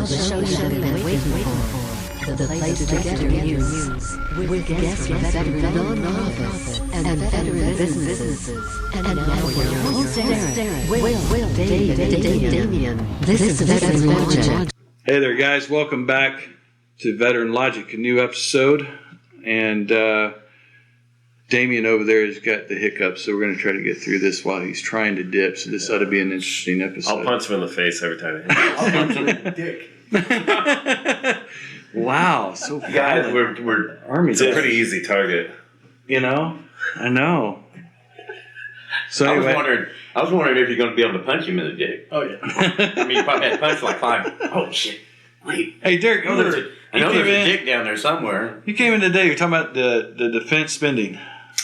the show you've been waiting for. The place to get your news with guests from veteran non-profits and veteran businesses. And now for your host, Derek, Will, David, Damien. This is Veteran Logic. Hey there, guys. Welcome back to Veteran Logic, a new episode. And Damien over there has got the hiccups, so we're going to try to get through this while he's trying to dip. So this ought to be an interesting episode. I'll punch him in the face every time. I'll punch him in the dick. Wow, so Guys, we're Army. it's a pretty easy target. You know, I know. So I anyway, was wondering if you're going to be able to punch him in the dick. Oh, yeah. I mean, you probably had to punch like 5. Oh, shit. Wait. hey Derek, I know there's a dick down there somewhere. you came in today. You're talking about the defense spending.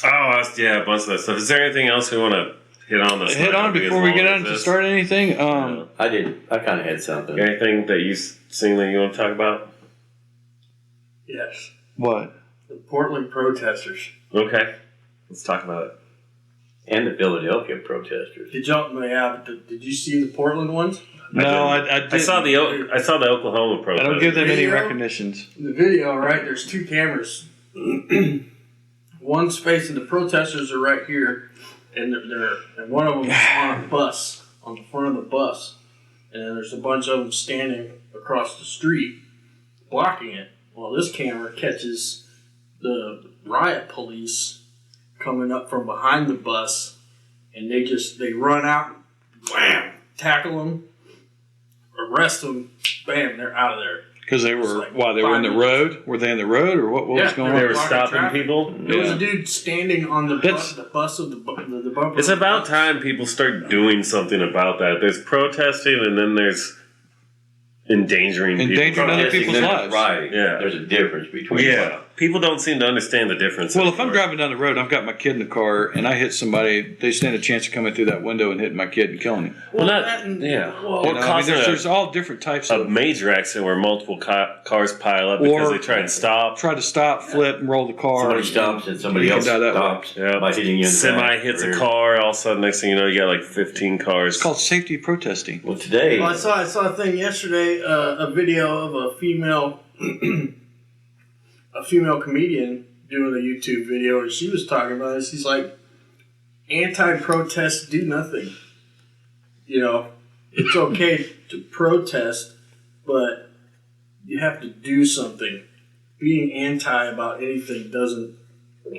Oh, yeah, a bunch of that stuff. Is there anything else we want to hit on? That's Hit not on gonna be before as we long get as on to this? start anything. I did. I kind of had something. Anything that you've seen that you want to talk about? Yes. What? The Portland protesters. Okay, let's talk about it. And the Philadelphia protesters. Did you see the Portland ones? No, I didn't. I saw the Oklahoma I protest. don't give them any Video? recognitions. In the video, right, there's 2 cameras. One's facing the protesters are right here, and and one of them is on a bus, on the front of the bus. And then there's a bunch of them standing across the street, blocking it. Well, this camera catches the riot police coming up from behind the bus, and they run out, wham, tackle them, arrest them, bam, they're out of there. Because they It's were, like they were in the 5 road? Were they in the road, or what was Yeah, going They on? were Blocking stopping traffic. people. There was a dude standing on the bus of the bumper. It's of the about bus. time people start doing something about that. There's protesting, and then there's endangering people. Endangering other Protesting people's isn't lives. Right. Yeah. There's a difference between Yeah, people don't seem to understand the difference. Well, if I'm anymore. driving down the road, I've got my kid in the car, and I hit somebody, they stand a chance of coming through that window and hitting my kid and killing him. Well, not- that and- yeah. Well, Or You know, I mean, causing there's all different types a of major accident where multiple cars pile up because Or- they try and stop. try to stop, flip, and roll the car. Somebody stops and somebody You can else die that way. stops Yeah. by hitting you in the Semi back. hits a Rear. car. All of a sudden, next thing you know, you got like 15 cars. It's called safety protesting. Well, today, I saw a thing yesterday, a video of a female comedian doing a YouTube video, and she was talking about it. She's like, anti-protests do nothing. You know, it's okay to protest, but you have to do something. Being anti about anything doesn't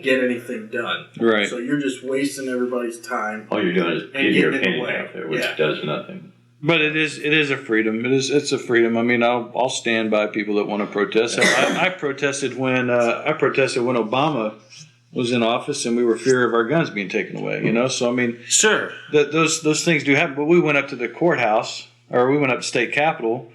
get anything done. Right. So you're just wasting everybody's time. all you're doing is And getting your getting in the opinion way. out there, which Yeah. does nothing. But it is a freedom. It's a freedom. I mean, I'll stand by people that want to protest. I protested when Obama was in office, and we were fear of our guns being taken away. You know, so I mean, Sure. those things do happen. But we went up to the courthouse, or we went up to state capitol,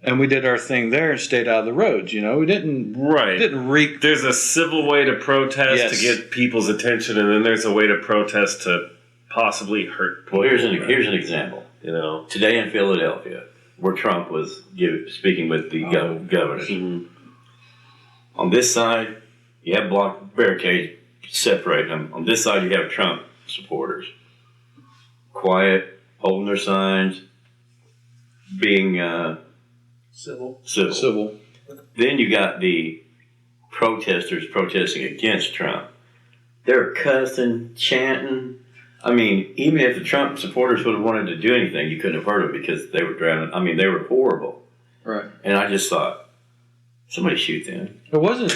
and we did our thing there and stayed out of the roads. You know, we didn't Right. wreak. There's a civil way to protest Yes. to get people's attention, and then there's a way to protest to possibly hurt people. Well, here's an example. You know. Today in Philadelphia, where Trump was speaking with the governors. Mhm. On this side, you have block barricades separating them. On this side, you have Trump supporters. Quiet, holding their signs, being Civil. civil. Then you got the protesters protesting against Trump. They're cussing, chanting. I mean, even if the Trump supporters would have wanted to do anything, you couldn't have heard them because they were drowning. I mean, they were horrible. Right. And I just thought, somebody shoot them. It wasn't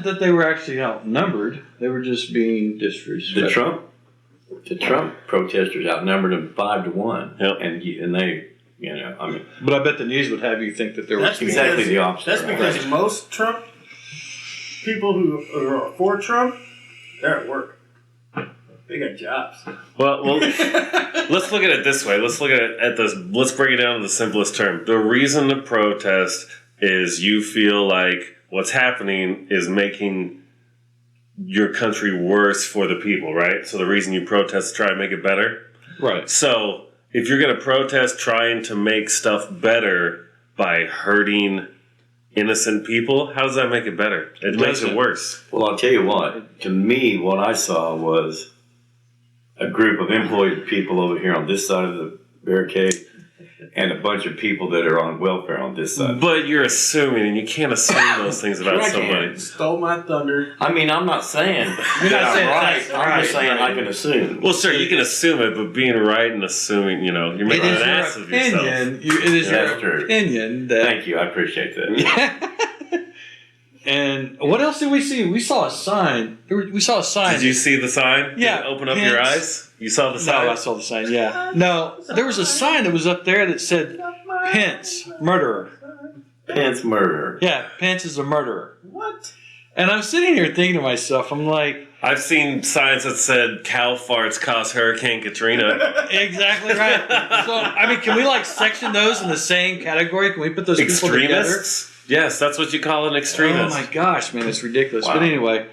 that they were actually outnumbered. They were just being disrespectful. The Trump protesters outnumbered them 5-1. Yep. And they, you know, I mean, But I bet the news would have you think that there was That's exactly because- the opposite. That's because most Trump people who are for Trump, they're at work. They got jobs. Well, let's look at it this way. Let's look at this. Let's break it down to the simplest term. The reason to protest is you feel like what's happening is making your country worse for the people, right? So the reason you protest is to try to make it better. right. So if you're going to protest trying to make stuff better by hurting innocent people, how does that make it better? It makes it worse. Well, I'll tell you what. To me, what I saw was a group of employed people over here on this side of the barricade, and the bunch of people that are on welfare on this side. But you're assuming, and you can't assume those things about I somebody. can. Stole my thunder. I mean, I'm not saying You're that not I'm saying right. that's I'm just right, saying right. I can assume. Well, sure, you can assume it, but being right and assuming, you're making It is an your ass of yourself. opinion. It is That's your true. opinion that. Thank you. I appreciate that. And what else did we see? We saw a sign. We saw a sign. Did you see the sign? Yeah, Did it open up your hence- eyes? You saw the sign? No, I saw the sign. Yeah. No, there was a sign that was up there that said Pence, murderer. Pence murder. Yeah, Pence is a murderer. What? And I'm sitting here thinking to myself, I'm like, I've seen signs that said cow farts caused Hurricane Katrina. exactly right. So, I mean, can we like section those in the same category? Can we put those people together? Extremists? Yes, that's what you call an Oh extremist. my gosh, man, it's ridiculous. Wow. But anyway,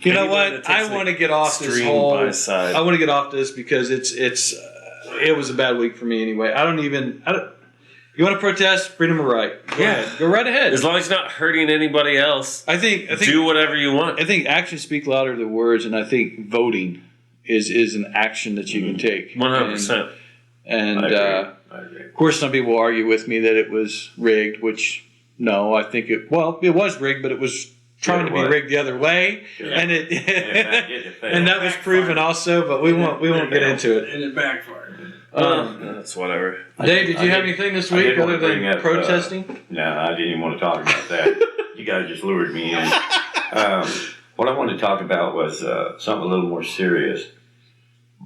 you know Anybody what? that takes I want to get off this extreme whole. by side. I want to get off this because it was a bad week for me anyway. I don't. You want to protest? Freedom of right. Go ahead. Go right ahead. As long as you're not hurting anybody else, I think do whatever you want. I think actions speak louder than words, and I think voting is an action that you can take. 100%. And I agree. I agree. of course, some people argue with me that it was rigged, which no, I think it was rigged, but it was trying to be rigged the other way, and it and that was proven also. But we won't get into it. And it backfired. That's whatever. Dave, did you have anything this week did other want to bring than up, protesting? No, I didn't even want to talk about that. You guys just lured me in. What I wanted to talk about was something a little more serious.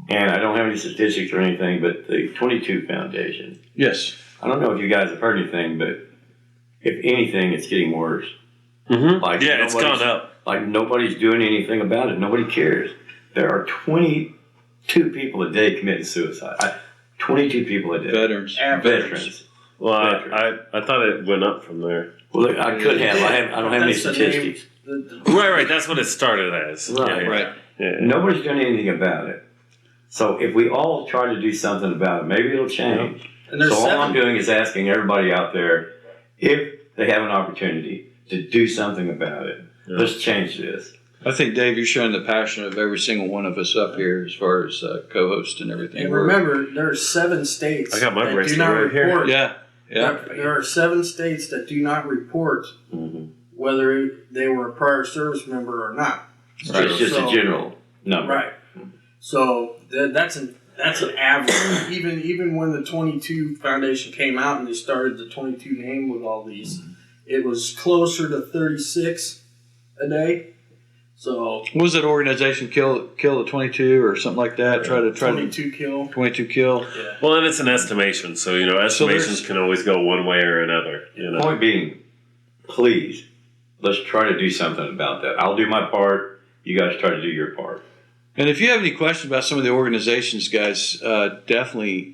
And I don't have any statistics or anything, but the 22 Foundation. Yes. I don't know if you guys have heard anything, but if anything, it's getting worse. Mm-hmm. Like Yeah, it's nobody's- gone up. Like nobody's doing anything about it. Nobody cares. There are 22 people a day committing suicide. 22 people a day. Veterans. Veterans. Well, Veterans. I thought it went up from there. Well, look, I could have. I don't have any That's the statistics. Right. That's what it started as. Right, Yeah, right. Yeah. Nobody's doing anything about it. So if we all try to do something about it, maybe it'll change. And there's So all I'm seven. doing is asking everybody out there if they have an opportunity to do something about it. Yeah. Let's change this. I think, Dave, you're showing the passion of every single one of us up here as far as co-host and everything. And We're- remember, there are 7 states I got my that do bracelet not right here. report. Yeah. Yeah. There are 7 states that do not report Mm-hmm. whether they were a prior service member or not. Right. It's just So- a general number. Right. So that's an average. even when the 22 Foundation came out and they started the 22 name with all these, it was closer to 36 a day. So What was that organization kill the 22 or something like that? Try to 22 kill. 22 kill. Yeah. Well, and it's an estimation, so estimations there's- can always go one way or another. Point being, please, let's try to do something about that. I'll do my part. You guys try to do your part. And if you have any questions about some of the organizations, guys, definitely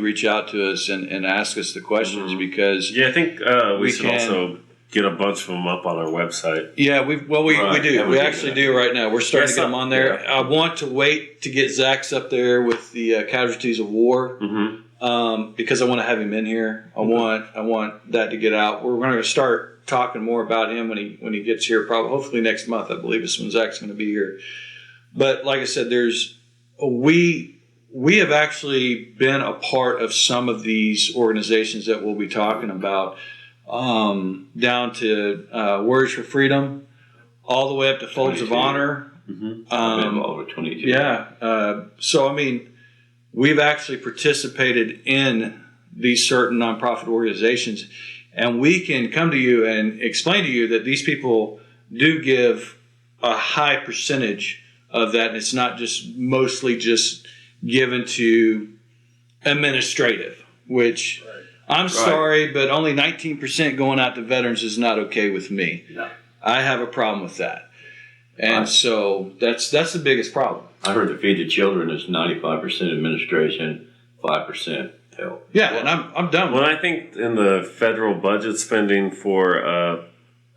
reach out to us and ask us the questions because Yeah, I think we We should can- also get a bunch of them up on our website. we Right. do. Yeah, We do actually that. do right now. We're starting Yeah, to get them on there. yeah. I want to wait to get Zach's up there with the casualties of war. Mm-hmm. Because I want to have him in here. I want that to get out. We're going to start talking more about him when he gets here. Probably, hopefully next month. I believe is when Zach's going to be here. But like I said, we have actually been a part of some of these organizations that we'll be talking about, down to Words for Freedom, all the way up to Folds of 22. Honor. I've been involved with 22. Yeah. So, I mean, we've actually participated in these certain nonprofit organizations, and we can come to you and explain to you that these people do give a high percentage of that, and it's not just mostly just given to administrative, which I'm sorry, but only 19% going out to veterans is not okay with me. No. I have a problem with that. And so that's the biggest problem. I heard the Feed the Children is 95% administration, 5% help. Yeah, and I'm done with Well, I think in the federal budget spending for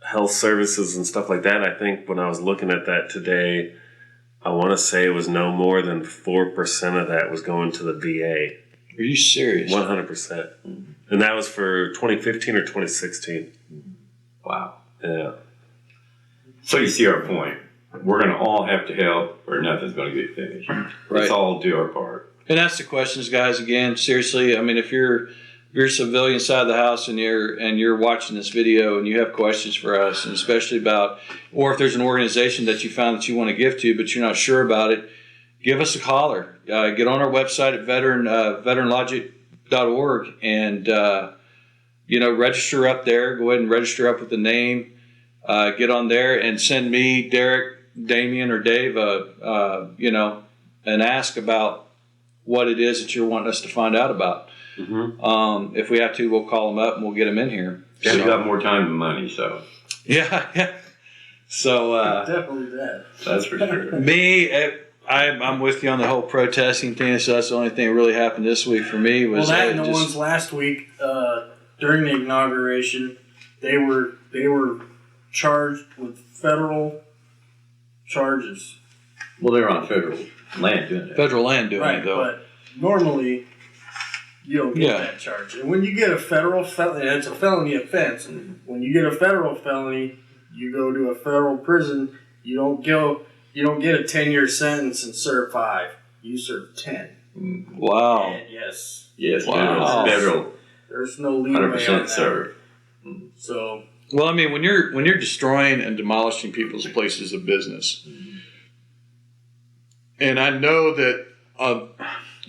health services and stuff like that, I think when I was looking at that today, I want to say it was no more than 4% of that was going to the VA. Are you serious? 100%. And that was for 2015 or 2016. Wow. Yeah. So you see our point. We're going to all have to help or nothing's going to get finished. Right. Let's all do our part. And ask the questions, guys. Again, seriously. I mean, if you're you're a civilian side of the house and you're watching this video and you have questions for us, and especially about, or if there's an organization that you found that you want to give to but you're not sure about it, give us a caller. Get on our website at veteranlogic.org and register up there. Go ahead and register up with the name. Get on there and send me, Derek, Damien, or Dave an ask about what it is that you're wanting us to find out about. Mm-hmm. If we have to, we'll call them up and we'll get them in here. Yeah, we got more time than money, so Yeah. So Definitely that. that's for sure. me, I'm with you on the whole protesting thing. So that's the only thing that really happened this week for me was Well, that and the ones last week during the inauguration, they were charged with federal charges. Well, they're on federal land doing that. federal land doing Right, it though. but normally you don't get that charge. And when you get a federal felony, it's a felony offense. When you get a federal felony, you go to a federal prison. You don't get a 10-year sentence and serve 5. You serve 10. Wow. And yes, Yes, Wow. federal, there's no leeway on 100% that. serve. So Well, I mean, when you're destroying and demolishing people's places of business, and I know that I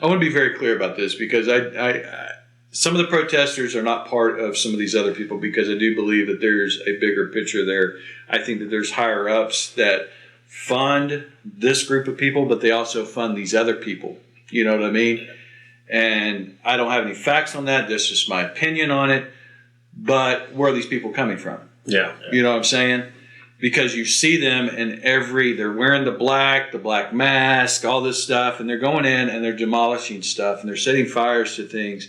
want to be very clear about this because I some of the protesters are not part of some of these other people because I do believe that there's a bigger picture there. I think that there's higher ups that fund this group of people, but they also fund these other people. You know what I mean? And I don't have any facts on that. That's just my opinion on it. But where are these people coming from? Yeah. You know what I'm saying? Because you see them in they're wearing the black mask, all this stuff, and they're going in and they're demolishing stuff and they're setting fires to things.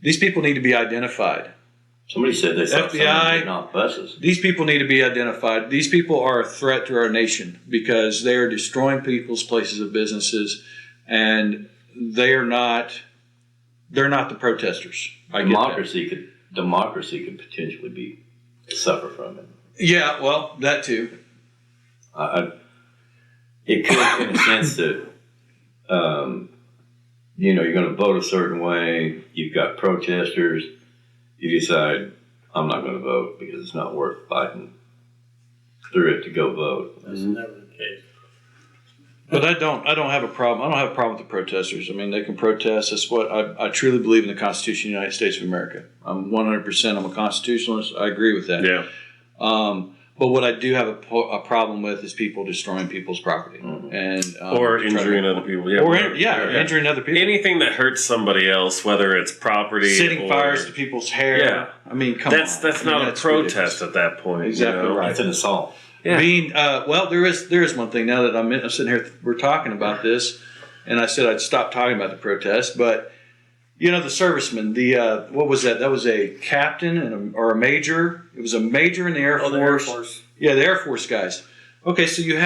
These people need to be identified. Somebody said they saw someone FBI, getting off buses. These people need to be identified. These people are a threat to our nation because they are destroying people's places of businesses, and they're not the protesters. I get that. Democracy could potentially suffer from it. Yeah, well, that too. It could, in a sense, that you're going to vote a certain way. You've got protesters. You decide, I'm not going to vote because it's not worth fighting through it to go vote. that's never the case. But I don't have a problem. I don't have a problem with the protesters. I mean, they can protest. That's what I truly believe in the Constitution of the United States of America. I'm 100%. I'm a constitutionalist. I agree with that. Yeah. But what I do have a problem with is people destroying people's property and Or injuring other people. Yeah. Injuring other people. Anything that hurts somebody else, whether it's property, Setting or, fires to people's hair. Yeah. I mean, come on. That's not a that's protest ridiculous. at that point. Exactly right. It's an assault. Yeah. Being there is one thing now that I'm sitting here. We're talking about this, and I said I'd stop talking about the protest, but the servicemen. What was that? That was a captain or a major. It was a major in the Air Force. The Air Force. Yeah, the Air Force guys. Okay, so you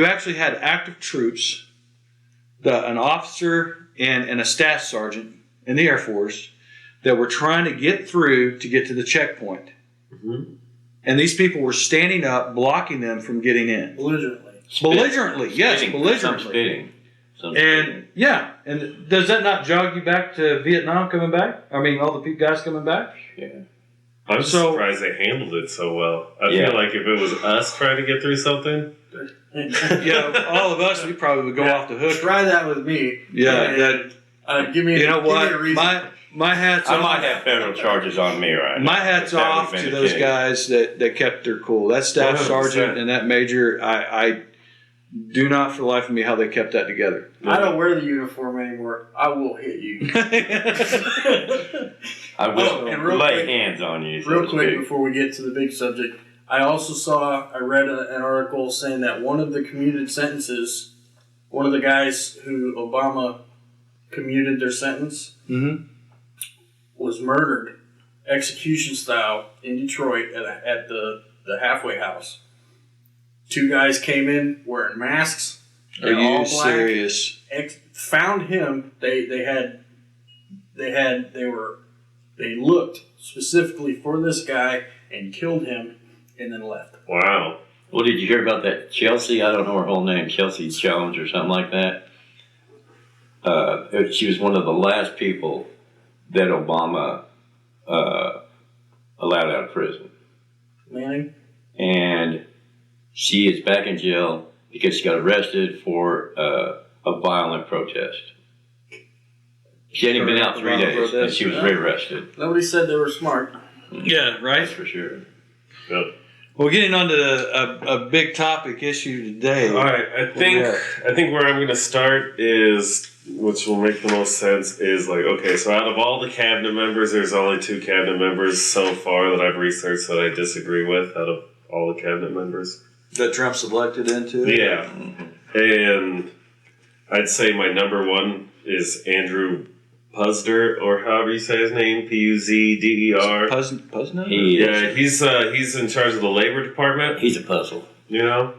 actually had active troops, an officer and a staff sergeant in the Air Force that were trying to get through to get to the checkpoint. Mm-hmm. And these people were standing up, blocking them from getting in. Belligerently, yes, belligerently. Some And yeah, and does that not jog you back to Vietnam coming back? I mean, all the guys coming back? Yeah. I'm So- surprised they handled it so well. I Yeah. feel like if it was us trying to get through something, Yeah, all of us, we probably would go off the hook. Try that with me. Yeah, Give me. you know give me a what? reason. My hat's I off. might have federal charges on me right now. My hat's If that off would've to been those the guys case. that kept their cool. That staff 100%. sergeant and that major, I do not for the life of me how they kept that together. I don't wear the uniform anymore. I will hit you. I will and real lay quick- hands on you. so Real to quick speak. before we get to the big subject, I read an article saying that one of the commuted sentences, one of the guys who Obama commuted their sentence, Mm-hmm. was murdered, execution style, in Detroit at the halfway house. 2 guys came in wearing masks. Are and all you black. serious? Found him. They looked specifically for this guy and killed him, and then left. wow. Well, did you hear about that Chelsea? I don't know her whole name. Chelsea Jones or something like that. She was one of the last people that Obama allowed out of prison. Manning? And she is back in jail because she got arrested for a violent protest. She hadn't been out 3 days, and she was rearrested. Nobody said they were smart. Yeah, right. That's for sure. Yep. Well, getting on to a big topic issue today. All right, I think where I'm going to start is, which will make the most sense, is like, okay, so out of all the cabinet members, there's only 2 cabinet members so far that I've researched that I disagree with out of all the cabinet members. That Trump's elected into? Yeah. And I'd say my number 1 is Andrew Puzder, or however you say his name, Puzder. Puzner? Yeah, he's in charge of the Labor Department. He's a puzzle. You know?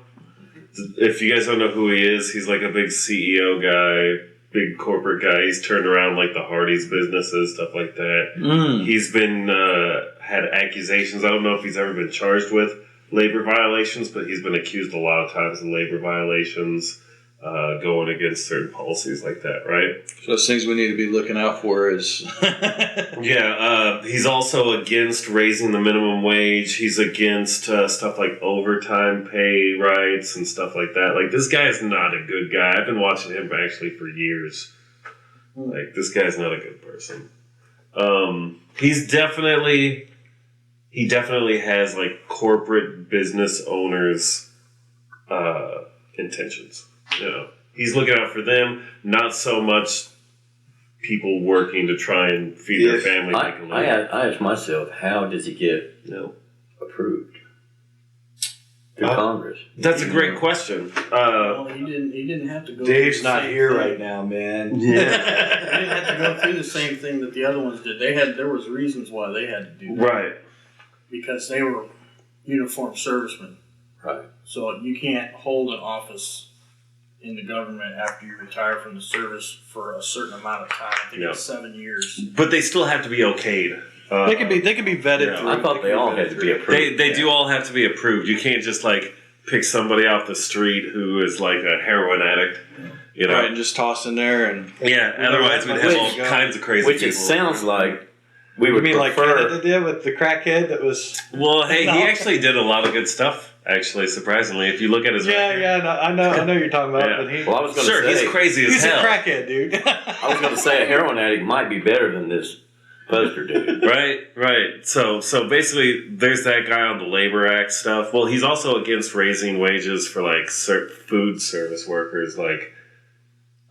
If you guys don't know who he is, he's like a big CEO guy, big corporate guy. He's turned around like the Hardee's businesses, stuff like that. He's been had accusations. I don't know if he's ever been charged with labor violations, but he's been accused a lot of times of labor violations, going against certain policies like that, right? So those things we need to be looking out for is... Yeah, he's also against raising the minimum wage. He's against stuff like overtime pay rights and stuff like that. Like, this guy is not a good guy. I've been watching him actually for years. Like, this guy's not a good person. He definitely has, like, corporate business owners' intentions. You know, he's looking out for them, not so much people working to try and feed their family. I ask myself, how does he get approved through Congress? That's a great question. Well, he didn't have to go. Dave's through the not same here thing. right now, man. They didn't have to go through the same thing that the other ones did. There was reasons why they had to do that. Right. Because they were uniformed servicemen. Right. So you can't hold an office in the government after you retire from the service for a certain amount of time. I think it's 7 years. But they still have to be okayed. They can be vetted Yeah. through. I thought they all had to be approved. They do all have to be approved. You can't just like pick somebody off the street who is like a heroin addict. You know, Right, and just toss in there and... yeah. Otherwise, we'd have all Which- kinds of crazy. Which people. it sounds like we You would mean like prefer. Canada did with the crackhead that was... Well, hey, No. he actually did a lot of good stuff. Actually, surprisingly, if you look at his record. no, I know what you're talking about, Yeah. but he... Well, I was going to Sure, say, he's crazy as He's a hell. crackhead, dude. I was going to say a heroin addict might be better than this poster dude. Right. So basically, there's that guy on the Labor Act stuff. Well, he's also against raising wages for like food service workers, like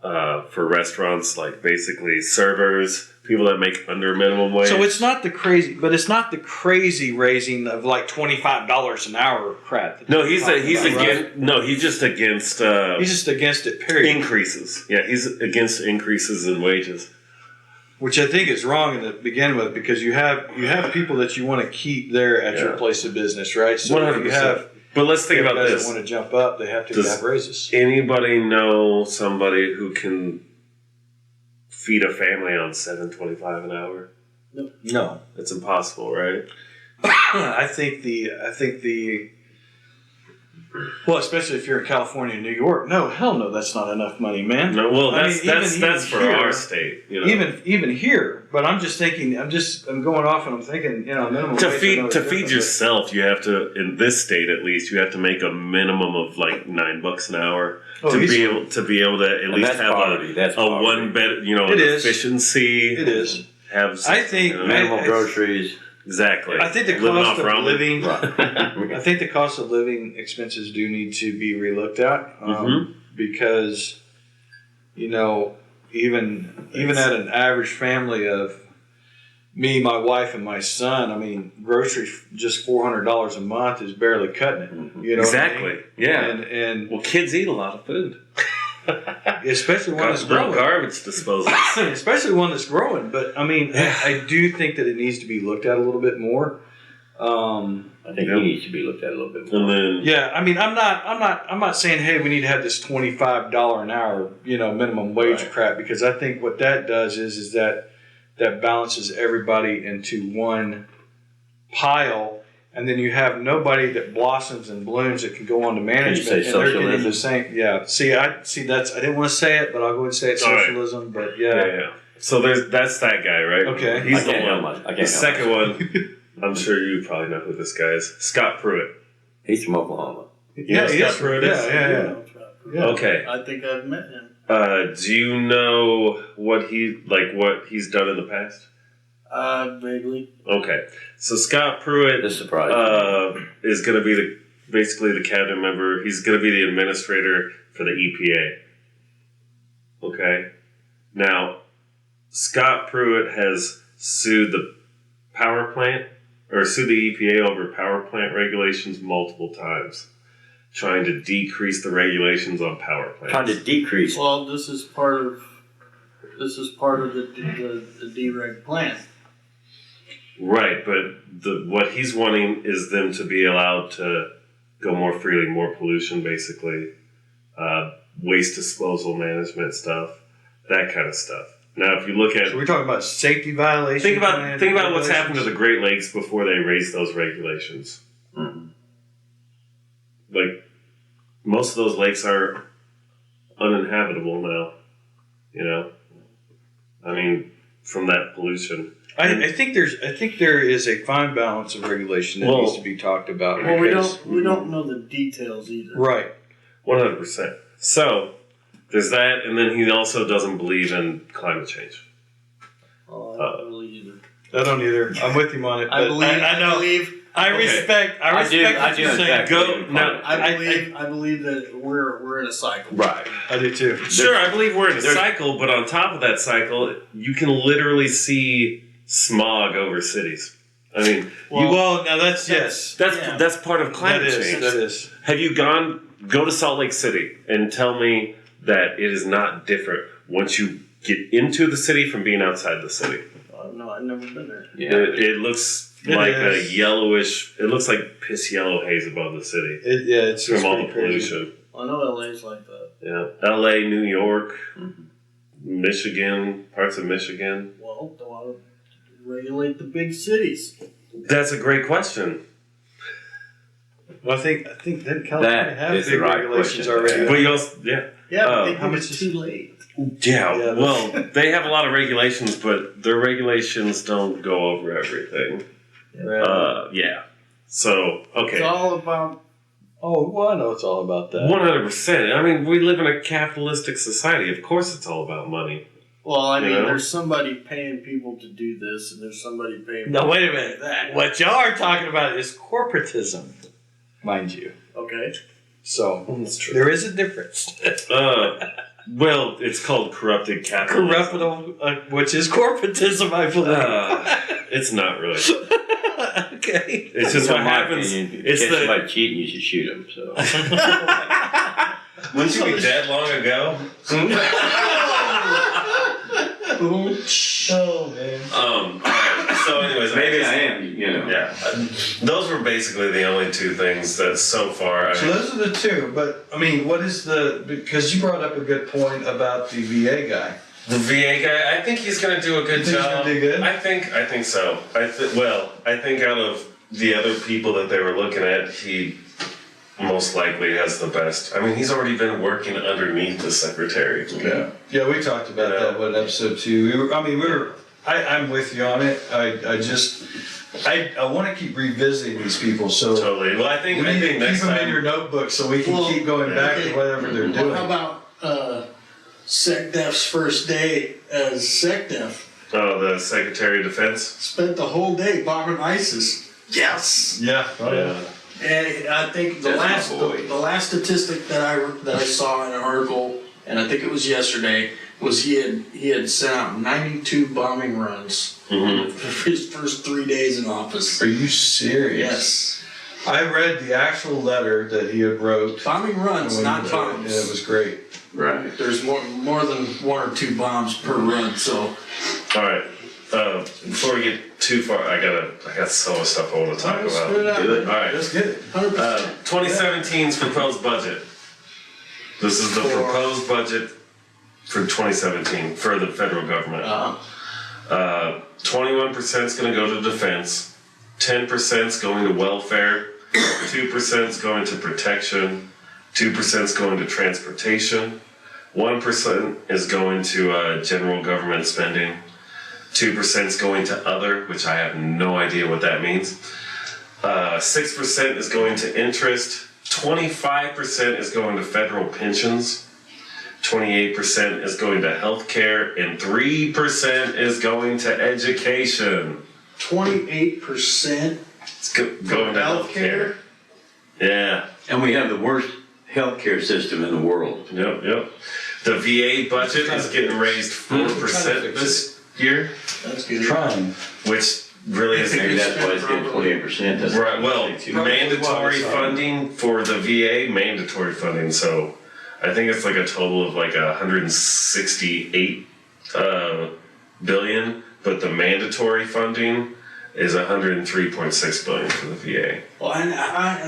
for restaurants, like basically servers, people that make under minimum wage. So it's not the crazy raising of like $25 an hour crap. no, he's against. against. No, he's just against He's just against it. Period. increases. Yeah, he's against increases in wages. Which I think is wrong to begin with, because you have people that you want to keep there at your Yeah. place of business, right? So if you 100%. have But let's think about guys this. that want to jump up, they have to Does- have raises. Anybody know somebody who can feed a family on $7.25 an hour? No, It's impossible, right? I think the well, especially if you're in California and New York, no, hell no, that's not enough money, man. No, well, I that's mean, that's for here, our state, you know. Even here, but I'm just thinking. I'm going off and I'm thinking. Minimum to wage, I know feed it's to different, feed but- yourself, you have to, in this state at least, you have to make a minimum of like $9 an hour Oh, to easy. be able to at And least that's have poverty. That's a poverty. one bed, It an is. efficiency. It is. Have some, I think- Minimum I- groceries. exactly. I think the Living cost off of ramen. living. Right. I think the cost of living expenses do need to be relooked at, because, even at an average family of me, my wife, and my son, I mean, groceries just $400 a month is barely cutting it. You know what I Exactly. mean? Yeah. and Well, kids eat a lot of food. especially one that's No growing. garbage disposal. Especially one that's growing. But I mean, I do think that it needs to be looked at a little bit more. I think he needs to be looked at a little bit more. And then Yeah, I mean, I'm not saying, hey, we need to have this $25 an hour, minimum wage Right. crap, because I think what that does is that balances everybody into one pile, and then you have nobody that blossoms and blooms that can go on to management. say and they're getting socialism? the same. Yeah. I didn't want to say it, but I'll go ahead and say it. All right. Socialism, but yeah. So that's that guy, right? Okay. He's I the can't help one. myself. I The can't help second one, I'm sure you probably know who this guy is. Scott Pruitt. He's from Oklahoma. Yeah, he is. Scott Pruitt is? Yeah. Yeah. Okay. I think I've met him. Do you know what he's done in the past? Vaguely. Okay. So Scott Pruitt This surprised me. is going to be basically the cabinet member. He's going to be the administrator for the EPA. Okay. Now, Scott Pruitt has sued the power plant, or sued the EPA over power plant regulations multiple times, trying to decrease the regulations on power plants. Trying to decrease. Well, this is part of the dereg plan. Right, but what he's wanting is them to be allowed to go more freely, more pollution, basically, waste disposal management stuff, that kind of stuff. Now, if you look at So we're talking about safety violations. think about what's happened to the Great Lakes before they raised those regulations. Mm-hmm. Like most of those lakes are uninhabitable now. You know, I mean, from that pollution. I think there is a fine balance of regulation that needs to be talked about. Well, because- we don't know the details either. Right. 100%. So there's that, and then he also doesn't believe in climate change. Oh, I don't really either. I don't either. I'm with him on it. I but believe. I know. I Okay. respect. I I respect do. what I do. you're In saying. fact, Go believe in now. climate. I believe that we're in a cycle. Right. I do too. Sure, I believe we're in a There's- cycle, but on top of that cycle, you can literally see smog over cities. I mean, Well, now that's yes. that's part of climate That is. change. That is. Have you go to Salt Lake City and tell me that it is not different once you get into the city from being outside the city? No, I've never been there. Yeah. It looks It like is. a yellowish. It looks like piss yellow haze above the city It's from all the pretty crazy. pollution. I know LA's like that. Yeah, L.A., New York, Mhm. Michigan, parts of Michigan. Well, they want to regulate the big cities. That's a great question. Well, I think then California That has is the big right regulations question. already. But you also, yeah, Yeah, but they how did much it is- too late. Yeah, well, they have a lot of regulations, but their regulations don't go over everything. Yeah. So, okay. It's all about. Oh, well, I know it's all about that. 100%. I mean, we live in a capitalistic society. Of course, it's all about money. Well, I mean, You know? there's somebody paying people to do this, and there's somebody paying. No, people wait a to minute. do that. What y'all are talking about is corporatism, mind you. Okay. So That's true. there is a difference. Well, it's called corrupted capitalism. Corruptible, which is corporatism, I believe. It's not really. Okay. It's just what In my happens. opinion, if It's you catch the. somebody cheating, you should shoot him. So. Wouldn't you be dead long ago? Oh man. Alright, so anyways, Maybe I am. You know. Yeah, those were basically the only two things that so far. So those are the two, but I mean, what is because you brought up a good point about the VA guy. The VA guy, I think he's going to do a good You think he's job. gonna do good? I think so. I think out of the other people that they were looking at, he most likely has the best. I mean, he's already been working underneath the secretary. Yeah, we talked about Yeah. that in episode 2. I'm with you on it. I want to keep revisiting these people, so Totally. Well, I we think need to next keep them in time. your notebook so we can Well, keep going back to whatever they're Well, doing. how about SecDef's first day as SecDef? Oh, the Secretary of Defense. Spent the whole day bombing ISIS. Yes. Yeah. Yeah. And I think the That's my boy. last statistic that I saw in an article, and I think it was yesterday, was he had sent out 92 bombing runs Mhm. for his first 3 days in office. Are you serious? Yes. I read the actual letter that he had wrote. Bombing runs, not bombs. Yeah, it was great. Right. There's more than 1 or 2 bombs per run, so. All right. Before we get too far, I got so much stuff I want to talk Let's about. spit it out. All right. Let's get it. 100%. 2017's proposed budget. This is the proposed budget for 2017 for the federal government. 21% is going to go to defense, 10% is going to welfare, 2% is going to protection, 2% is going to transportation, 1% is going to general government spending. 2% is going to other, which I have no idea what that means. 6% is going to interest. 25% is going to federal pensions. 28% is going to healthcare, and 3% is going to education. 28% It's going to healthcare. Yeah. And we have the worst healthcare system in the world. Yep. The VA budget is getting raised 4% this year, That's good. Trying. which really is Maybe that's why it's getting 28%. That's right. Well, too. mandatory funding for the VA, mandatory funding. So I think it's like a total of like 168 billion, but the mandatory funding is 103.6 billion for the VA. Well, and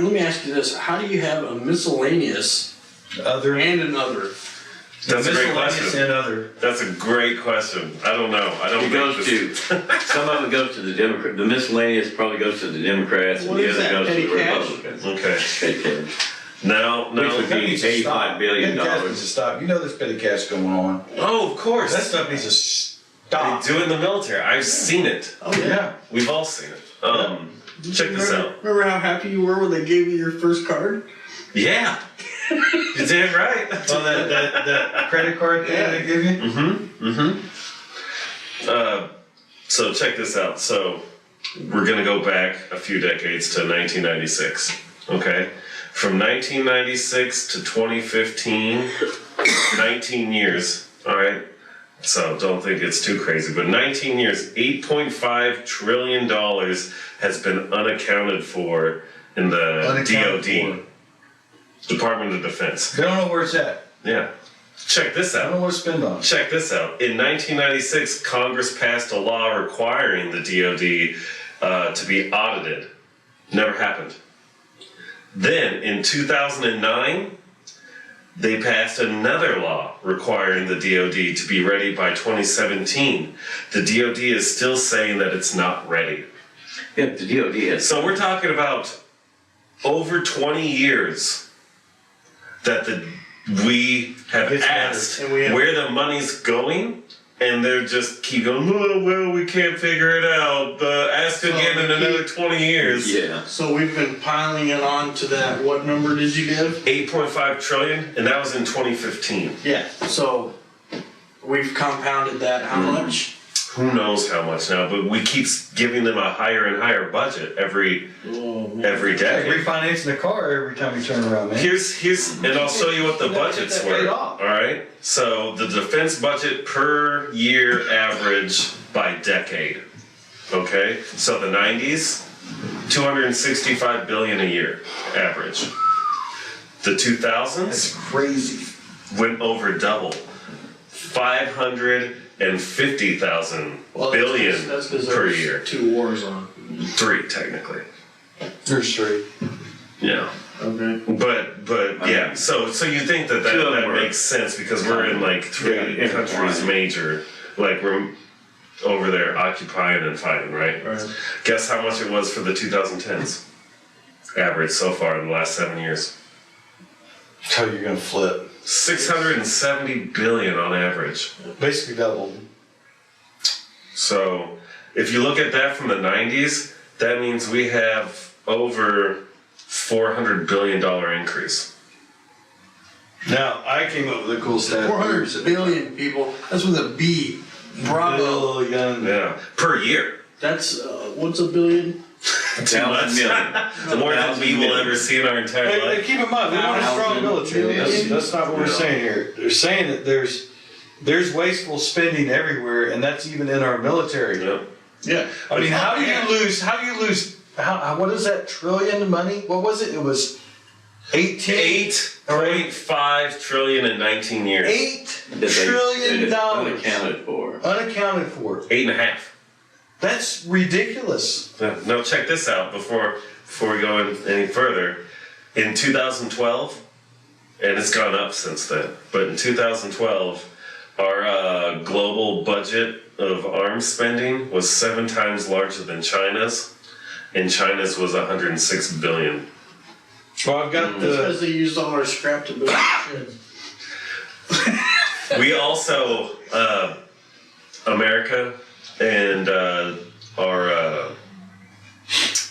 let me ask you this: how do you have a miscellaneous Other. and another? That's a great Miscellaneous question. and other. That's a great question. I don't know. I don't It think goes this- to, some of it goes to the Democrat, the miscellaneous probably goes to the Democrats, and What the is other that, goes to petty the cash? Republicans. Okay. Petty cash. No. Which would That be needs to stop. $85 billion. Petty cash needs to stop. You know there's petty cash going on. Oh, of course. That stuff needs to They stop. do in the military. I've seen it. Oh Yeah. We've all seen it. Check this out. Remember how happy you were when they gave you your first card? Yeah. You did right. Oh, that credit card thing they give you? So check this out. So we're going to go back a few decades to 1996. Okay. From 1996 to 2015, 19 years. All right. So don't think it's too crazy, but 19 years, $8.5 trillion has been unaccounted for in the Unaccounted DoD, Department of Defense. They don't know where it's at. Yeah. Check this They don't know out. what to spend on. Check this out. In 1996, Congress passed a law requiring the DoD to be audited. Never happened. Then in 2009, they passed another law requiring the DoD to be ready by 2017. The DoD is still saying that it's not ready. Yep, the DOD has. So we're talking about over 20 years that we have It's asked mattered. And we have- where the money's going, and they're just keep going, oh, well, we can't figure it out. Ask again in another 20 years. Yeah. So we've been piling it on to that. What number did you give? 8.5 trillion, and that was in 2015. Yeah. So we've compounded that. How much? Who knows how much now, but we keep giving them a higher and higher budget every Oh, man. every Like decade. refinancing a car every time you turn around, man. Here's and I'll show you what the budgets Get that paid were. off. All right. So the defense budget per year average by decade. Okay. So the 90s, 265 billion a year average. The 2000s That's crazy. went over double, 550,000 billion That's because per there's year. 2 wars on. 3 technically. There's three. Yeah. Okay. But yeah, so you think that Two of them that were- makes sense because we're in like 3 Yeah, countries yeah. major, like we're over there occupying and fighting, right? Right. Guess how much it was for the 2010s average so far in the last 7 years? That's how you're gonna flip. 670 billion on average. Basically doubled. So if you look at that from the 90s, that means we have over $400 billion increase. Now I came up with a cool stat. 400 billion people. That's with a B. Bravo. Billion. Yeah, per year. That's what's a billion? Too much. More than we will ever see in our entire Hey, life. keep in mind, we want a strong military. That's not what we're saying here. They're saying that there's wasteful spending everywhere, and that's even in our military. Yep. Yeah. I mean, how do you lose? What is that trillion money? What was it? It was 18. 8.5 trillion in 19 years. $8 trillion Unaccounted for. unaccounted for. 8.5. That's ridiculous. No, check this out before we go any further. In 2012, and it's gone up since then, but in 2012, our global budget of arms spending was 7 times larger than China's, and China's was 106 billion. Well, I've got That's because they used all our scrap to build shit. We also, America and our,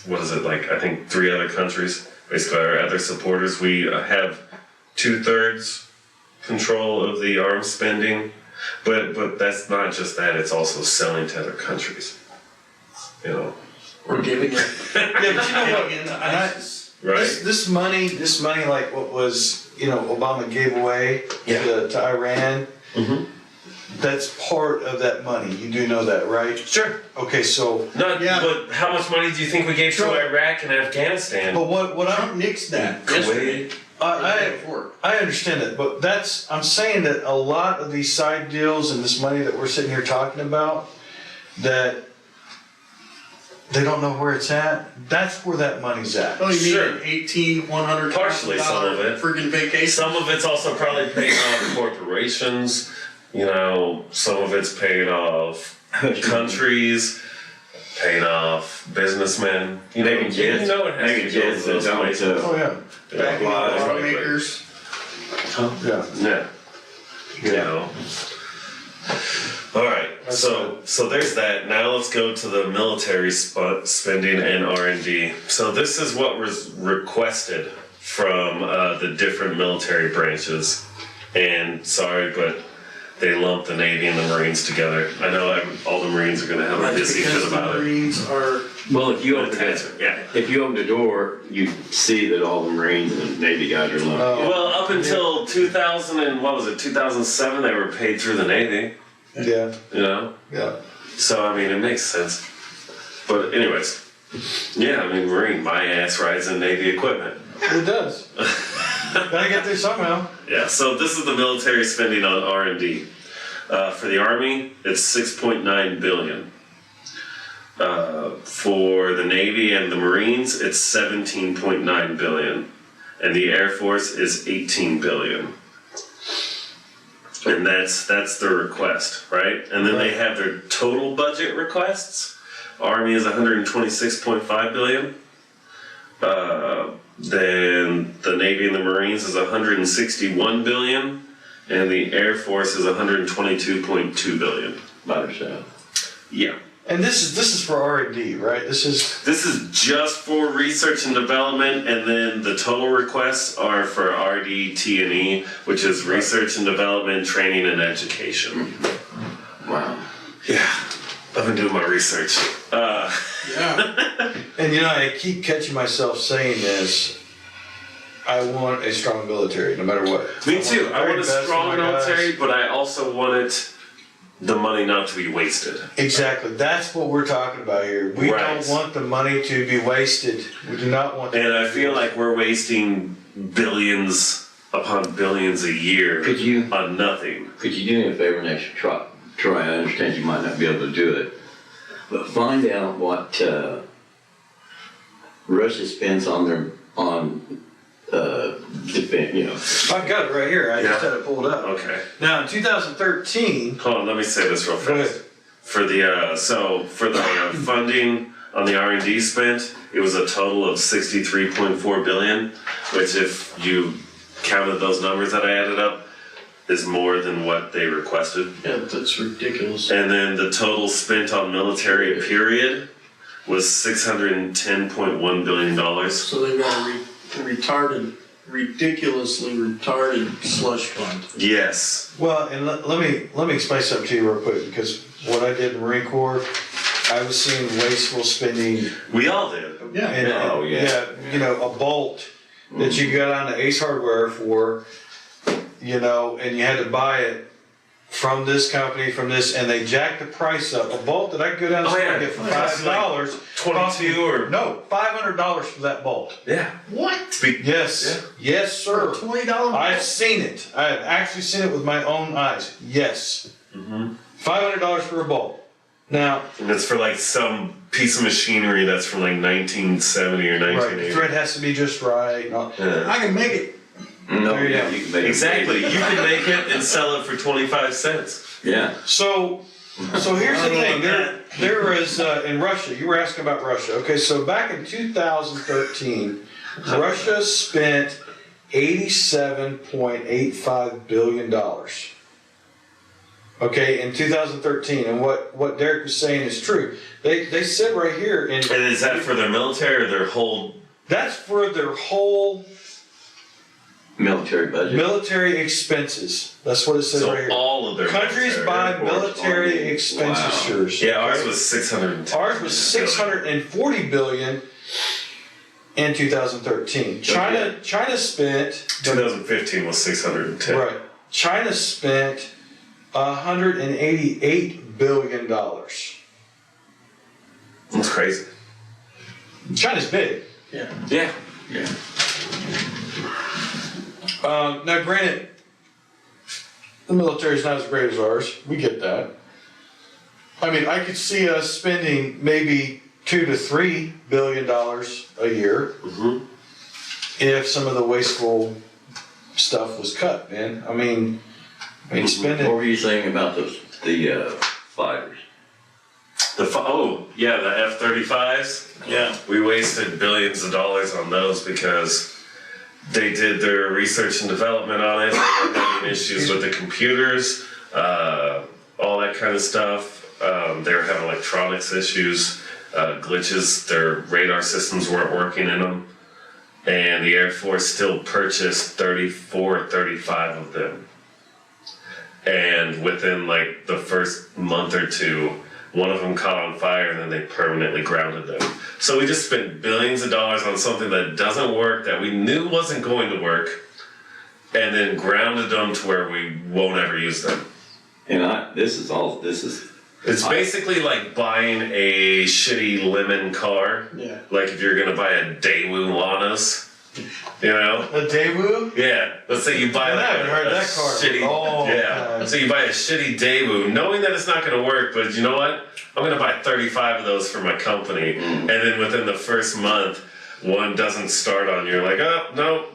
what is it, like, I think 3 other countries, basically our other supporters, we have 2/3 control of the arms spending, but that's not just that, it's also selling to other countries. You know, We're giving it. Yeah, but you know what? Giving it to And I- ISIS. right? This money, like what was, Obama gave away to Iran. Mhm. That's part of that money. You do know that, right? Sure. Okay, so, Not, Yeah. but how much money do you think we gave to Sure. Iraq and Afghanistan? but what Trump I'm, nixed that Kuwait. yesterday. I understand it, but I'm saying that a lot of these side deals and this money that we're sitting here talking about, that they don't know where it's at. That's where that money's at. Oh, you Sure. mean $1,800 Partially some of it. friggin' vacation? Some of it's also probably paying off corporations. Some of it's paying off countries, paying off businessmen. Making jets. You know it has Making to go jets to those and places. Oh, yeah. Back in the Yeah. automakers. Yeah. Yeah. You know. All right. So there's that. Now let's go to the military spending and R&D. So this is what was requested from the different military branches. And sorry, but they lumped the Navy and the Marines together. I know all the Marines are going to have a hissy fit Because the about it. Marines are. Well, if you open Yeah. the door, you see that all the Marines and Navy guys are lumped. Well, up until 2000 and what was it? 2007, they were paid through the Navy. Yeah. You know. Yeah. So, I mean, it makes sense. But anyways, yeah, I mean, Marine, my ass rides in Navy equipment. It does. Gotta get there somehow. Yeah, so this is the military spending on R&D. For the Army, it's $6.9 billion. For the Navy and the Marines, it's $17.9 billion. And the Air Force is $18 billion. And that's the request, right? And then they have their total budget requests. Army is $126.5 billion. Then the Navy and the Marines is $161 billion, and the Air Force is $122.2 billion. By themselves. Yeah. And this is for R&D, right? This is just for research and development, and then the total requests are for RD, T&E, which is research and development, training, and education. Wow. Yeah, I've been doing my research. Yeah. and I keep catching myself saying this. I want a strong military, no matter what. Me too. I want a best for strong my guys. military, but I also want the money not to be wasted. Exactly. That's what we're talking about here. We Right. don't want the money to be wasted. We do not want. And I feel like we're wasting billions upon billions a year Could you on nothing. do me a favor next Troy? I understand you might not be able to do it, but find out what Russia spends on defense. I've got it right here. I just Yeah. had it pulled up. Okay. Now in 2013. Hold on, let me say this real Go fast. ahead. For the funding on the R&D spent, it was a total of $63.4 billion, which if you counted those numbers that I added up, is more than what they requested. Yeah, that's ridiculous. And then the total spent on military period was $610.1 billion. So they got a ridiculously retarded slush fund. Yes. Well, and let me explain something to you real quick, because what I did in Marine Corps, I was seeing wasteful spending. We all did. Yeah. And, Oh, yeah. a bolt that you got on the Ace Hardware for, and you had to buy it from this company, and they jacked the price up. A bolt that I could go down the store and get for $5. 22 or No, $500 for that bolt. yeah. What? Yes. Yes, sir. $20? I've seen it. I have actually seen it with my own eyes. Yes. $500 for a bolt. Now, And it's for like some piece of machinery that's from like 1970 or right, the 1980. thread has to be just right. Yeah. I can make it. No, There you yeah, go. you can make it. Exactly. You can make it and sell it for 25 cents. Yeah. So here's the thing. There is in Russia. You were asking about Russia. Okay, so back in 2013, Russia spent $87.85 billion. Okay, in 2013, and what Derek was saying is true. They said right here, And is that for their military or their whole? that's for their whole Military budget. military expenses. That's what it says So right here. all of their Countries military. buy Air Force, military Army. expenditures. Yeah, ours okay? was 610. Ours was 640 billion in 2013. China spent 2015 was 610. right. China spent $188 billion. That's crazy. China's big. Yeah. Yeah. Now, granted, the military's not as great as ours. We get that. I mean, I could see us spending maybe $2 to $3 billion a year if some of the wasteful stuff was cut, man. I mean, What spending. were you saying about the fighters? The F-35s. Yeah. We wasted billions of dollars on those because they did their research and development on it. They were having issues with the computers, all that kind of stuff. They were having electronics issues, glitches. Their radar systems weren't working in them. And the Air Force still purchased 34, 35 of them. And within the first month or two, one of them caught on fire and then they permanently grounded them. So we just spent billions of dollars on something that doesn't work, that we knew wasn't going to work, and then grounded them to where we won't ever use them. And this is. It's basically like buying a shitty lemon car. Yeah. Like if you're gonna buy a Daewoo Lanos, you know? A Daewoo? Yeah. Let's say you buy I like haven't heard a that car in a shitty. long Yeah. time. So you buy a shitty Daewoo, knowing that it's not gonna work, but you know what? I'm gonna buy 35 of those for my company, and then within the first month, one doesn't start on. You're like, oh no,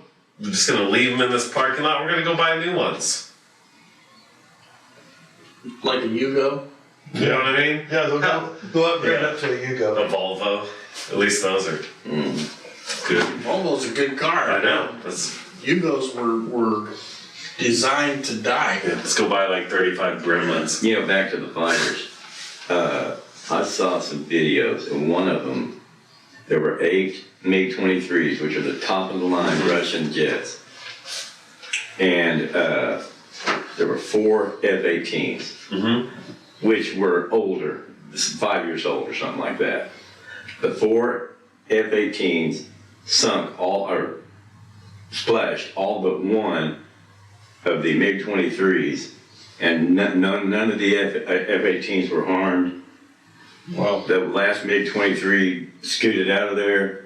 I'm just gonna leave them in this parking lot. We're gonna go buy new ones. Like a Yugo. You know what I mean? Yeah, they'll upgrade Yeah. up to a A Yugo. Volvo. At least those are good. Volvo's a good car. I know. Let's Yugos were designed to die. let's go buy like 35 Gremlins. Back to the fighters. I saw some videos, and one of them, there were 8 MiG-23s, which are the top of the line Russian jets, and there were 4 F-18s, which were older, 5 years old or something like that. The 4 F-18s splashed all but one of the MiG-23s, and none of the F-18s were harmed. Wow. The last MiG-23 scooted out of there.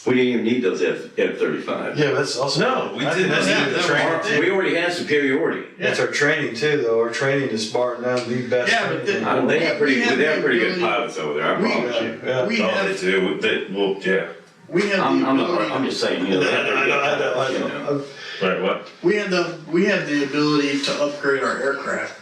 We didn't even need those F-35. Yeah, that's also. No, we I think didn't. that's Yeah, the that training was- too. We already had superiority. That's our training too, though. Our training is barring down the best. Yeah, but training. They have pretty We have good the pilots over there, I we- promise you. Yeah. We Oh, have they do. Yeah. we have the ability. I'm just saying, they have pretty good pilots, you know. Right, what? We have the ability to upgrade our aircraft.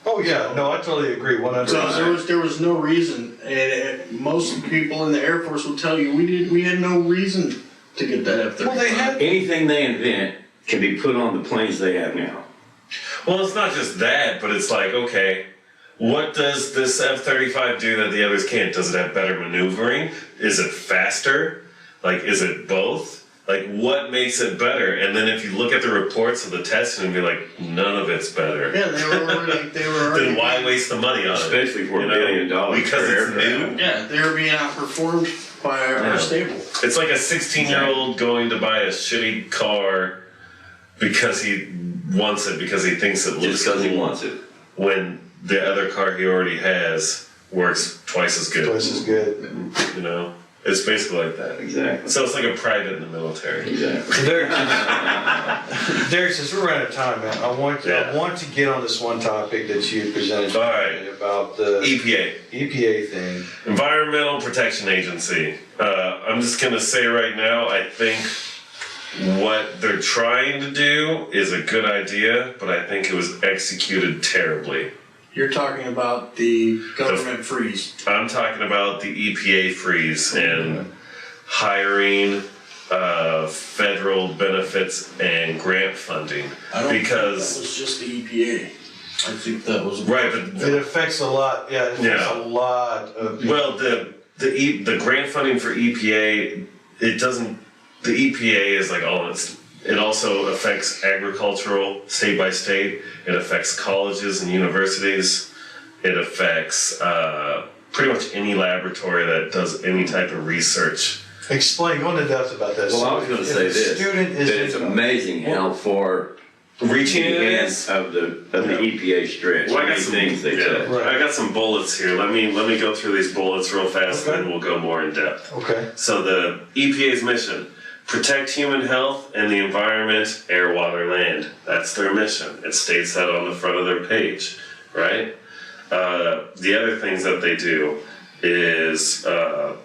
Oh yeah, no, I totally agree, 100%. So there was no reason, and most people in the Air Force will tell you we had no reason to get that F-35. Well, they had. Anything they invent can be put on the planes they have now. Well, it's not just that, but it's like, okay, what does this F-35 do that the others can't? Does it have better maneuvering? Is it faster? Like, is it both? Like, what makes it better? And then if you look at the reports of the testing and be like, none of it's better. Yeah, they were already. Then why waste the money on it? Especially for You $1 know, billion. because per it's aircraft. new. Yeah, they were being outperformed by our stable. It's like a 16-year-old going to buy a shitty car because he wants it, because he thinks it looks Just because he cool, wants it. when the other car he already has works twice as good. Twice as good. You know, it's basically like that. Exactly. So it's like a private in the military. Exactly. Derek, since we're running out of time, man, I want to get on this one topic that you had presented All right. about the EPA, EPA thing. Environmental Protection Agency. I'm just gonna say right now, I think what they're trying to do is a good idea, but I think it was executed terribly. You're talking about the government freeze. I'm talking about the EPA freeze and hiring federal benefits and grant funding I don't think that because was just the EPA. I think that was Right, but It affects a lot. Yeah, it affects Yeah. a lot of people. well, the grant funding for EPA, it doesn't. The EPA is like all it's. It also affects agricultural state by state. It affects colleges and universities. It affects pretty much any laboratory that does any type of research. Explain, go into depth about this. Well, I was going to If say a this, student is that it's in- amazing how far Reaching the it end is. of the EPA stretch. Well, I How got many some things they yeah, say. Right. I got some bullets here. Let me go through these bullets real fast, Okay. and then we'll go more in depth. Okay. So the EPA's mission: protect human health and the environment, air, water, land. That's their mission. It states that on the front of their page, right? The other things that they do is the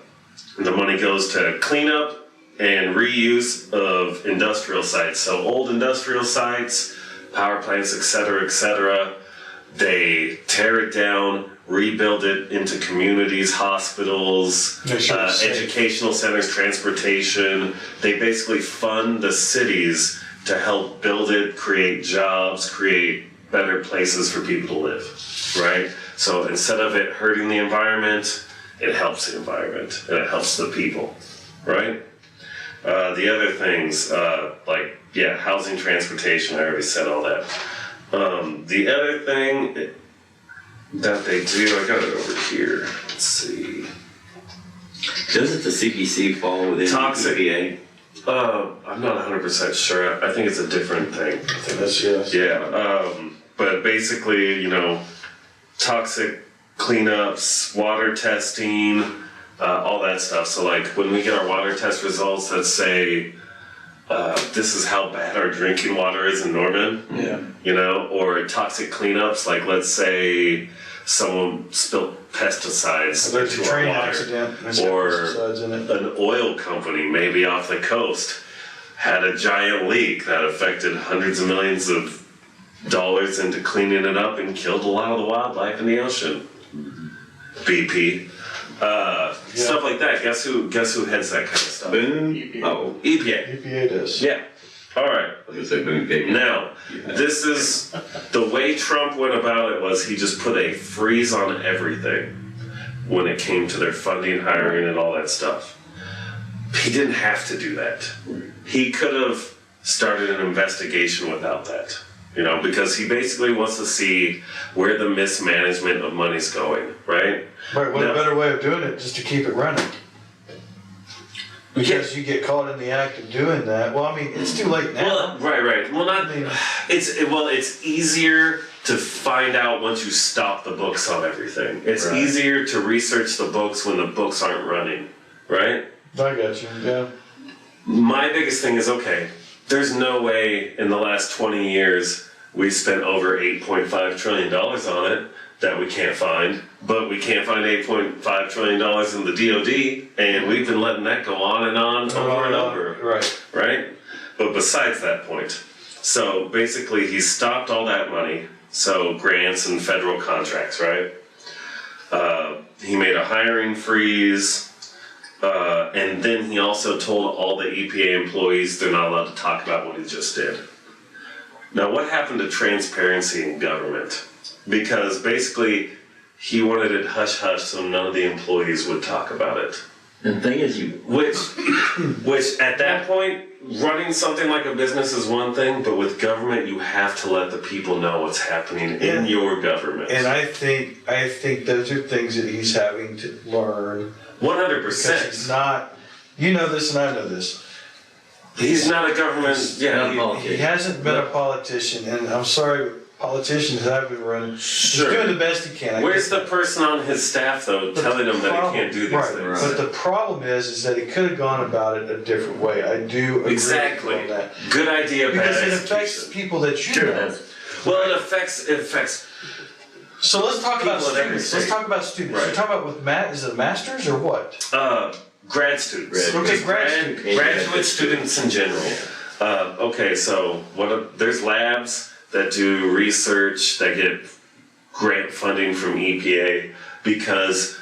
money goes to cleanup and reuse of industrial sites. So old industrial sites, power plants, etc. They tear it down, rebuild it into communities, hospitals, Make sure it's safe. educational centers, transportation. They basically fund the cities to help build it, create jobs, create better places for people to live, right? So instead of it hurting the environment, it helps the environment and it helps the people, right? The other things, housing, transportation, I already said all that. The other thing that they do, I got it over here. Let's see. Doesn't the CPC fall within Toxic. EPA? I'm not 100% sure. I think it's a different thing. I think that's yes. Yeah, but basically, toxic cleanups, water testing, all that stuff. So, like, when we get our water test results that say, this is how bad our drinking water is in Norman, Yeah. or toxic cleanups, like, let's say someone spilled pesticides There's a into our train water. accident. There's got Or pesticides in it. an oil company, maybe off the coast, had a giant leak that affected hundreds of millions of dollars into cleaning it up and killed a lot of the wildlife in the ocean. BP. Stuff like that. Guess who heads that kind of stuff? Boone? Oh, EPA. EPA does. Yeah. All right. I was going to say Boone Pickens. Now, this is the way Trump went about it was he just put a freeze on everything when it came to their funding, hiring, and all that stuff. He didn't have to do that. He could have started an investigation without that. Because he basically wants to see where the mismanagement of money's going, right? Right, what No. a better way of doing it just to keep it running. Because you get caught in the act of doing that. Well, I mean, it's too late now. Well, right. Well, not. It's easier to find out once you stop the books on everything. It's Right. easier to research the books when the books aren't running, right? I got you, yeah. My biggest thing is, okay, there's no way in the last 20 years we spent over $8.5 trillion on it that we can't find, but we can't find $8.5 trillion in the DOD, and we've been letting that go on and on over and over. Right. Right? But besides that point, so basically he stopped all that money, so grants and federal contracts, right? He made a hiring freeze, and then he also told all the EPA employees they're not allowed to talk about what he just did. Now, what happened to transparency in government? Because basically he wanted it hush-hush so none of the employees would talk about it. And the thing is, Which at that point, running something like a business is one thing, but with government, you have to let the people know what's happening in your government. And I think those are things that he's having to learn. 100%. Because he's not, you know this and I know this. He's not a government. not a Yeah, politician. He hasn't been a politician, and I'm sorry, politicians have been running. Sure. He's doing the best he can. I where's get the person on his staff though, But telling the him that he problem- can't do these right, things? But the problem is that he could have gone about it a different way. I do agree Exactly. on that. Good idea, Because bad it affects execution. people that you know. Well, it affects. So let's talk about People at every students. Let's stage. talk about students. Right. You're talking about with Matt, is it masters or what? Grad students. Grad- Okay, grad students. Graduate students in general. Okay, so there's labs that do research that get grant funding from EPA because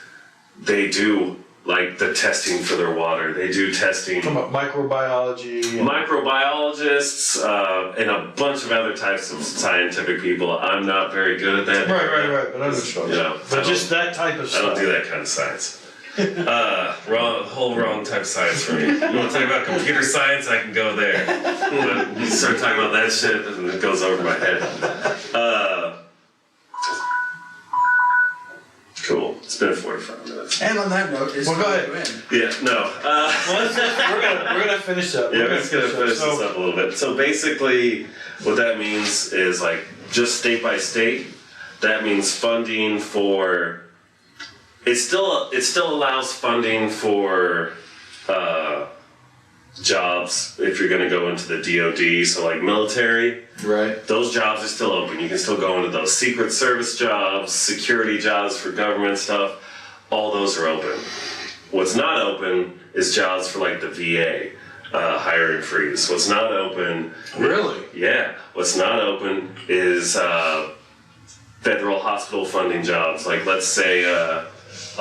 they do like the testing for their water. They do testing. From microbiology. And Microbiologists and a bunch of other types of scientific people. I'm not very good at that. right. But I understand. Yeah, But just that type of I stuff. don't do that kind of science. Wrong type of science for me. You want to talk about computer science? I can go there. But you start talking about that shit, and it goes over my head. Cool. It's been 45 minutes. And on that note, it's Well, go time ahead. to end. Yeah. No. We're gonna finish up. Yeah, we're just gonna finish this So, up a little bit. So basically, what that means is like just state by state. That means funding for. It still allows funding for jobs if you're going to go into the DoD. So like military, right. those jobs are still open. You can still go into those Secret Service jobs, security jobs for government stuff. All those are open. What's not open is jobs for like the VA. Hiring freeze. What's not open? Really? Yeah. What's not open is federal hospital funding jobs. Like let's say a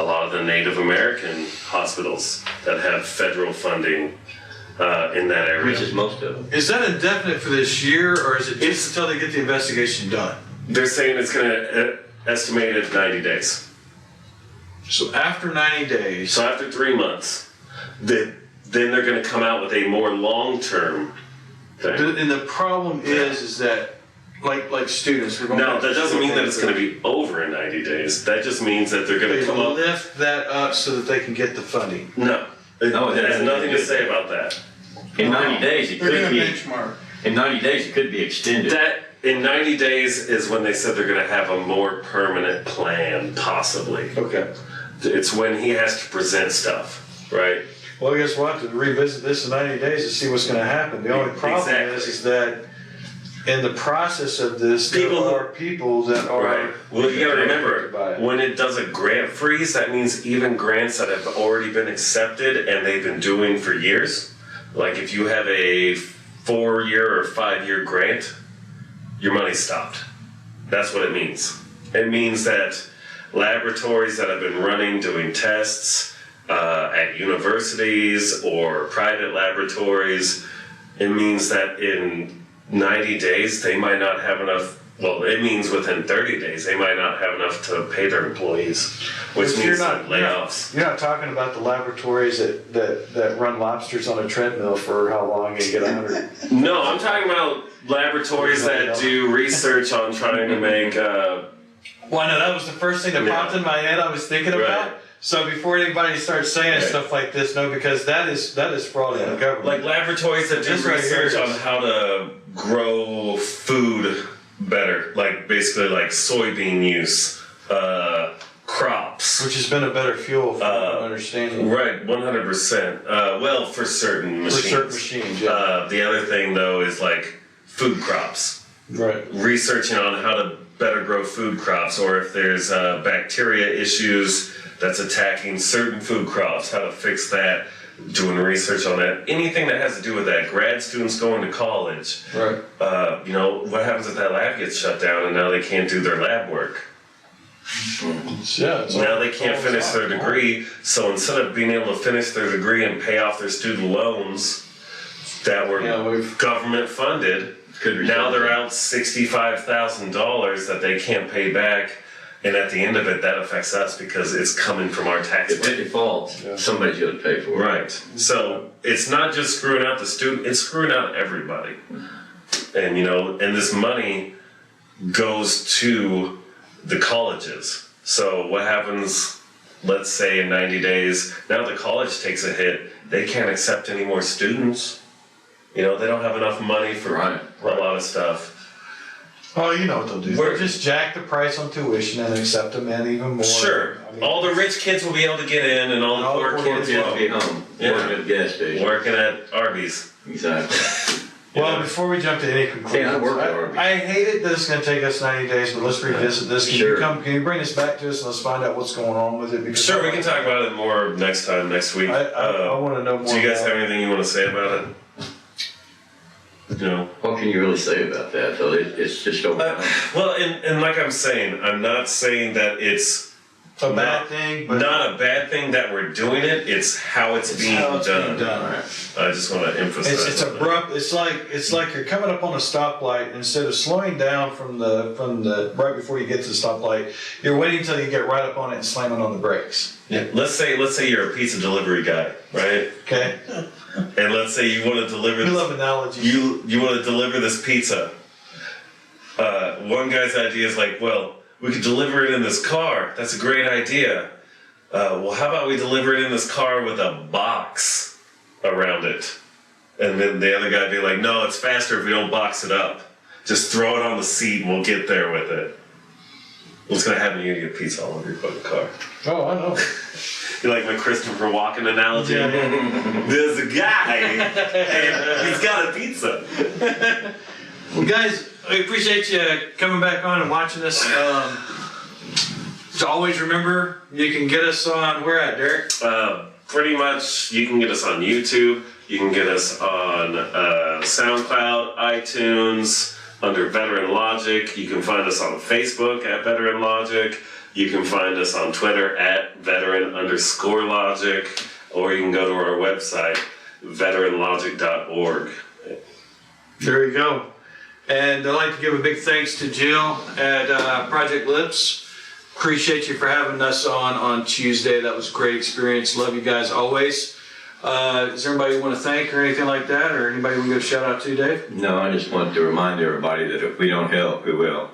lot of the Native American hospitals that have federal funding in that area. Which is most of them. Is that indefinite for this year, or is it just until they get the investigation done? They're saying it's going to estimate at 90 days. So after 90 days. So after 3 months, then they're going to come out with a more long-term thing. And the problem is that, like students, we're going. Now, back to that doesn't mean that it's school. going to be over in 90 days. That just means that they're going They to come up. lift that up so that they can get the funding. No. No, It has nothing to say about that. In 90 days, it They're could gonna be. benchmark. In 90 days, it could be extended. That in 90 days is when they said they're going to have a more permanent plan, possibly. Okay. It's when he has to present stuff, right? Well, I guess we'll have to revisit this in 90 days to see what's going to happen. The only problem Exactly. is that in the process of this, People there who- are people that are. Right. Well, you gotta remember, by it. when it does a grant freeze, that means even grants that have already been accepted and they've been doing for years. Like if you have a 4-year or 5-year grant, your money's stopped. That's what it means. It means that laboratories that have been running, doing tests at universities or private laboratories, it means that in 90 days they might not have enough. Well, it means within 30 days they might not have enough to pay their employees, which But means you're layoffs. You're not talking about the laboratories that run lobsters on a treadmill for how long and get 100. No, I'm talking about laboratories that do research on trying to make. Well, I know that was the first thing that Yeah. popped in my head. I was thinking about. Right. So before anybody starts saying Right. stuff like this, no, because that is fraud in the government. Like laboratories that do This right here research on is- how to grow food better, like basically like soybean use, crops. Which has been a better fuel for understanding. Right, 100%. Well, for certain For machines. certain machines, yeah. The other thing though is like food crops. Right. Researching on how to better grow food crops, or if there's bacteria issues that's attacking certain food crops, how to fix that, doing research on that. Anything that has to do with that. Grad students going to college, Right. what happens if that lab gets shut down and now they can't do their lab work? Yeah. It's Now all- they can't all finish the their time. degree, so instead of being able to finish their degree and pay off their student loans that were Yeah, we've- government funded, now they're out $65,000 that they can't pay back, and at the end of it, that affects us because it's coming from our tax If it money. defaults, somebody's going to pay for it. Right. So it's not just screwing out the student; it's screwing out everybody. And and this money goes to the colleges. So what happens? Let's say in 90 days, now the college takes a hit. They can't accept any more students. They don't have enough money for Right. a lot of stuff. Oh, you know what they'll do. They'll just jack the price on tuition and accept them in even more. Sure. I mean, All the rich kids will be able to get in, and all the All the poor poor kids Kids will will be home, Yeah. working at the gas station. working at Arby's. Exactly. Well, before we jump to any conclusions, Yeah, I work at Arby's. I hate it that it's going to take us 90 days, but let's revisit this. Can Sure. Can you bring us back to us and let's find out what's going on with it? Because Sure, we can talk about it more next week. I want to know more. Do you guys about have anything you want to say about it? What can you really say about that, though? It's just over. Well, and like I'm saying, I'm not saying that it's a bad thing, but Not a bad thing that we're doing it. It's how it's, being, how it's done. being done. I just want to emphasize. It's on that. abrupt. It's like you're coming up on a stoplight. Instead of slowing down from the right before you get to the stoplight, you're waiting until you get right up on it and slamming on the brakes. Yeah. Let's say you're a pizza delivery guy, right? Okay. And let's say you want to deliver. We love analogies. You want to deliver this pizza. One guy's idea is like, well, we could deliver it in this car. That's a great idea. Well, how about we deliver it in this car with a box around it? And then the other guy be like, no, it's faster if we don't box it up. Just throw it on the seat and we'll get there with it. What's going to happen? You're going to get pizza all over your fucking car. Oh, I know. You like my Christopher Walken analogy? Yeah. There's a guy and he's got a pizza. Well, guys, I appreciate you coming back on and watching us. So always remember, you can get us on where at, Derek? Pretty much, you can get us on YouTube. You can get us on SoundCloud, iTunes, under Veteran Logic. You can find us on Facebook at Veteran Logic. You can find us on Twitter at veteran_logic. Or you can go to our website, veteranlogic.org. There you go. And I'd like to give a big thanks to Jill at Project Lips. Appreciate you for having us on Tuesday. That was a great experience. Love you guys always. Is there anybody you want to thank or anything like that? Or anybody we can give a shout out to, Dave? No, I just want to remind everybody that if we don't help, who will?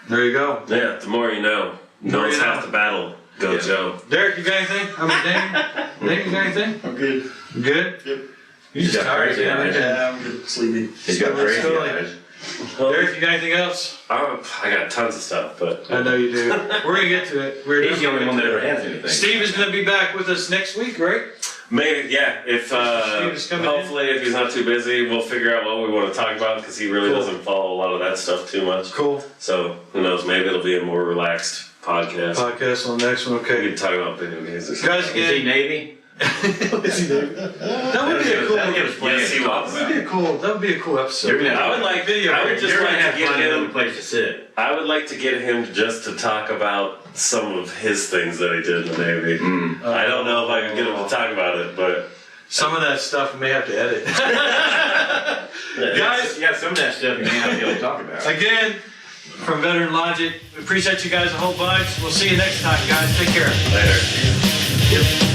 There you go. Yeah, the more you know. Knows half the battle. Go, Yeah. Joe. Derek, you got anything? I mean, Dave, you got anything? I'm good. You good? Yep. You just got tired, crazy man. eyes. Yeah, I'm good. Sleepy. He's got Let's crazy go. eyes. Derek, you got anything else? I got tons of stuff, but I know you do. We're gonna get to it. He's the only one that ever has anything. Steve is gonna be back with us next week, right? maybe, yeah. If Steve is coming in. hopefully, if he's not too busy, we'll figure out what we want to talk about because he really Cool. doesn't follow a lot of that stuff too much. Cool. So who knows? Maybe it'll be a more relaxed podcast. Podcast on the next one, We okay. can talk about video games or something. Guys, Is he again, Navy? that would be a cool. That'll give us plenty Yes, to he talk was. That would be a cool. That would be a cool episode. You're gonna I would like video. I would just You're like gonna have to get plenty of him. place to sit. I would like to get him just to talk about some of his things that he did in the Navy. I don't know if I can get him to talk about it, but Some of that stuff we may have to edit. Guys, Yeah, some of that stuff you may not be able to talk about. again, from Veteran Logic, we appreciate you guys a whole bunch. We'll see you next time, guys. Take care. later. Yep.